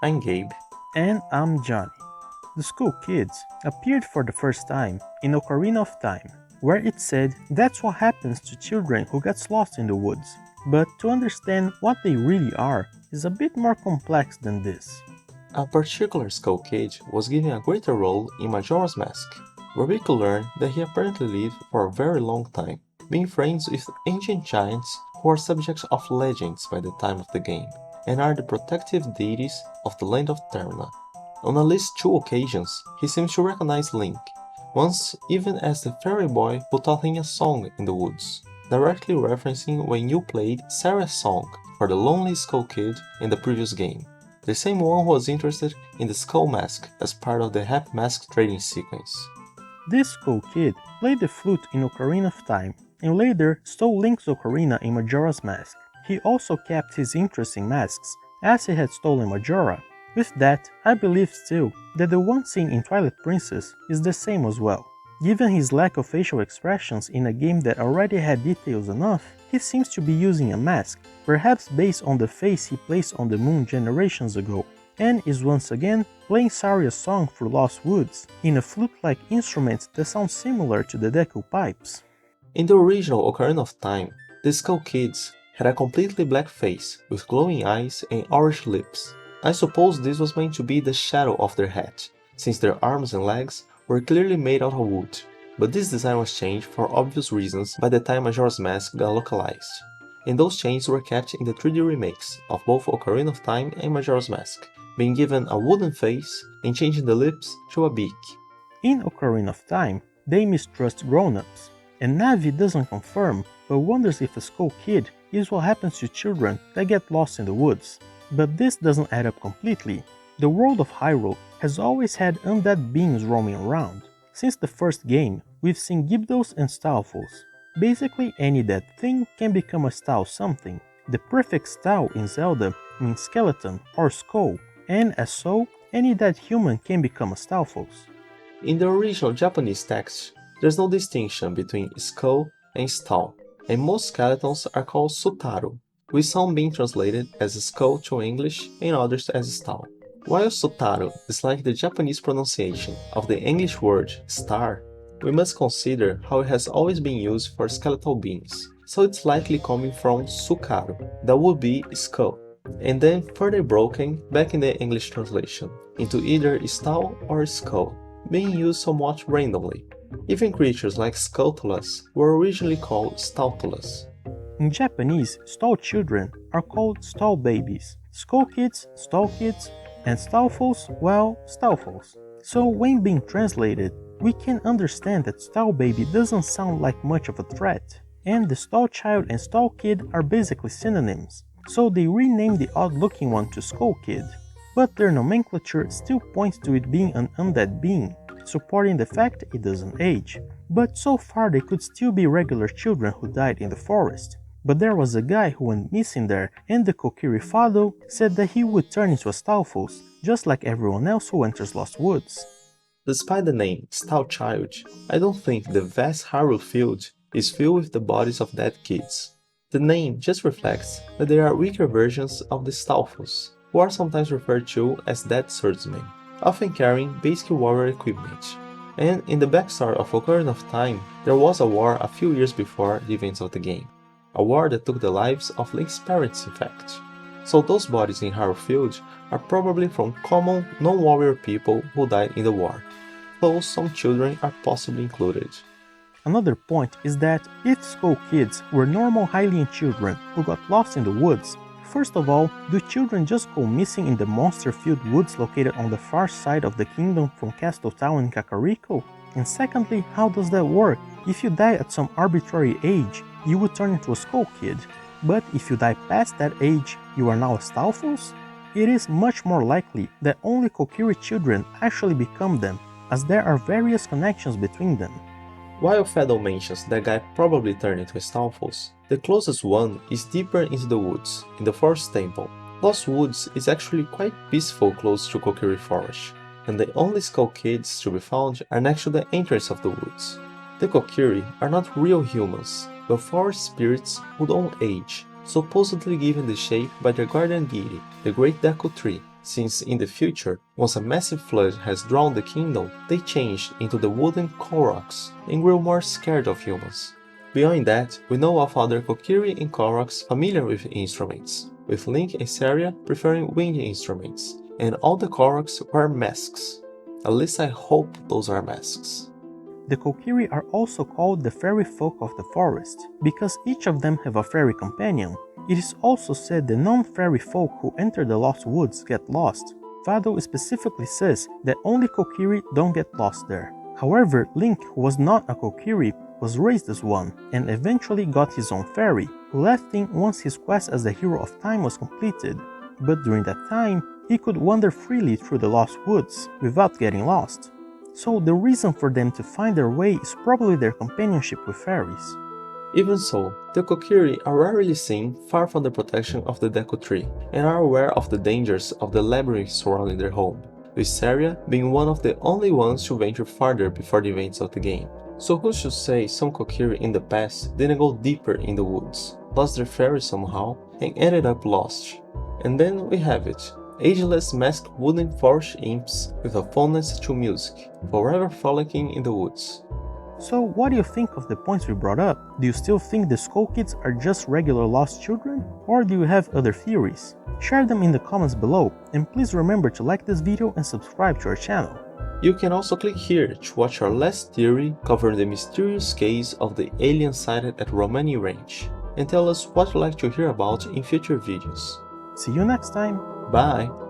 I'm Gabe. And I'm Johnny. The Skull Kids appeared for the first time in Ocarina of Time, where it said that's what happens to children who gets lost in the woods. But to understand what they really are is a bit more complex than this. A particular Skull Kid was given a greater role in Majora's Mask, where we could learn that he apparently lived for a very long time, being friends with ancient giants who are subjects of legends by the time of the game, and are the protective deities of the land of Terna. On at least two occasions, he seems to recognize Link, once even as the fairy boy who taught him a song in the woods, directly referencing when you played Sarah's song for the Lonely Skull Kid in the previous game, the same one who was interested in the Skull Mask as part of the Happy Mask trading sequence. This Skull Kid played the flute in Ocarina of Time and later stole Link's ocarina in Majora's Mask. He also kept his interest in masks, as he had stolen Majora. With that, I believe still that the one seen in Twilight Princess is the same as well. Given his lack of facial expressions in a game that already had details enough, he seems to be using a mask, perhaps based on the face he placed on the moon generations ago, and is once again playing Saria's song through Lost Woods in a flute-like instrument that sounds similar to the Deku pipes. In the original Ocarina of Time, the Skull Kids had a completely black face with glowing eyes and orange lips. I suppose this was meant to be the shadow of their head, since their arms and legs were clearly made out of wood, but this design was changed for obvious reasons by the time Majora's Mask got localized, and those changes were kept in the 3D remakes of both Ocarina of Time and Majora's Mask, being given a wooden face and changing the lips to a beak. In Ocarina of Time, they mistrust grown-ups, and Navi doesn't confirm but wonders if a Skull Kid is what happens to children that get lost in the woods. But this doesn't add up completely. The world of Hyrule has always had undead beings roaming around. Since the first game, we've seen Gyptos and Stalfos. Basically any dead thing can become a Stal something. The prefix Stal in Zelda means skeleton or skull, and as so, any dead human can become a Stalfos. In the original Japanese text, there's no distinction between skull and stall, and most skeletons are called Sutaru, with some being translated as skull to English and others as stall. While Sutaru is like the Japanese pronunciation of the English word star, we must consider how it has always been used for skeletal beings, so it's likely coming from Sukaru, that would be skull, and then further broken back in the English translation into either stall or skull, being used somewhat randomly. Even creatures like Skulltulus were originally called Stалтulus. In Japanese, stall children are called stall babies, skull kids, stall kids, and Stalfos, well, Stalfos. So when being translated, we can understand that stall baby doesn't sound like much of a threat, and the stall child and stall kid are basically synonyms, so they renamed the odd-looking one to Skull Kid. But their nomenclature still points to it being an undead being, supporting the fact it doesn't age. But so far they could still be regular children who died in the forest. But there was a guy who went missing there, and the Kokiri Fado said that he would turn into a Stalfos, just like everyone else who enters Lost Woods. Despite the name Stout Child, I don't think the vast Hyrule field is filled with the bodies of dead kids. The name just reflects that they are weaker versions of the Stalfos, who are sometimes referred to as dead swordsmen, often carrying basic warrior equipment. And in the backstory of Ocarina of Time, there was a war a few years before the events of the game. A war that took the lives of Link's parents in fact. So those bodies in Hyrule Field are probably from common non-warrior people who died in the war, though some children are possibly included. Another point is that if Skull Kids were normal Hylian children who got lost in the woods, first of all, do children just go missing in the monster-filled woods located on the far side of the kingdom from Castle Town in Kakariko? And secondly, how does that work? If you die at some arbitrary age, you would turn into a Skull Kid. But if you die past that age, you are now a Stalfos? It is much more likely that only Kokiri children actually become them, as there are various connections between them. While Fado mentions that guy probably turned into a Stalfos, the closest one is deeper into the woods, in the Forest Temple. Lost Woods is actually quite peaceful close to Kokiri Forest, and the only Skull Kids to be found are next to the entrance of the woods. The Kokiri are not real humans, but forest spirits who don't age, supposedly given the shape by their guardian deity, the Great Deku Tree, since in the future, once a massive flood has drowned the kingdom, they changed into the wooden Koroks and grew more scared of humans. Beyond that, we know of other Kokiri and Koroks familiar with instruments, with Link and Saria preferring wind instruments, and all the Koroks wear masks. At least I hope those are masks. The Kokiri are also called the fairy folk of the forest, because each of them have a fairy companion. It is also said the non-fairy folk who enter the Lost Woods get lost. Vado specifically says that only Kokiri don't get lost there. However, Link, who was not a Kokiri, was raised as one, and eventually got his own fairy, who left him once his quest as the Hero of Time was completed. But during that time, he could wander freely through the Lost Woods without getting lost. So the reason for them to find their way is probably their companionship with fairies. Even so, the Kokiri are rarely seen far from the protection of the Deku Tree, and are aware of the dangers of the labyrinth surrounding their home, with Saria being one of the only ones to venture farther before the events of the game. So who should say some Kokiri in the past didn't go deeper in the woods, lost their fairy somehow, and ended up lost? And then we have it. Ageless masked wooden forest imps with a fondness to music, forever frolicking in the woods. So what do you think of the points we brought up? Do you still think the Skull Kids are just regular lost children? Or do you have other theories? Share them in the comments below, and please remember to like this video and subscribe to our channel. You can also click here to watch our last theory covering the mysterious case of the alien sighted at Romani Ranch, and tell us what you'd like to hear about in future videos. See you next time! Bye!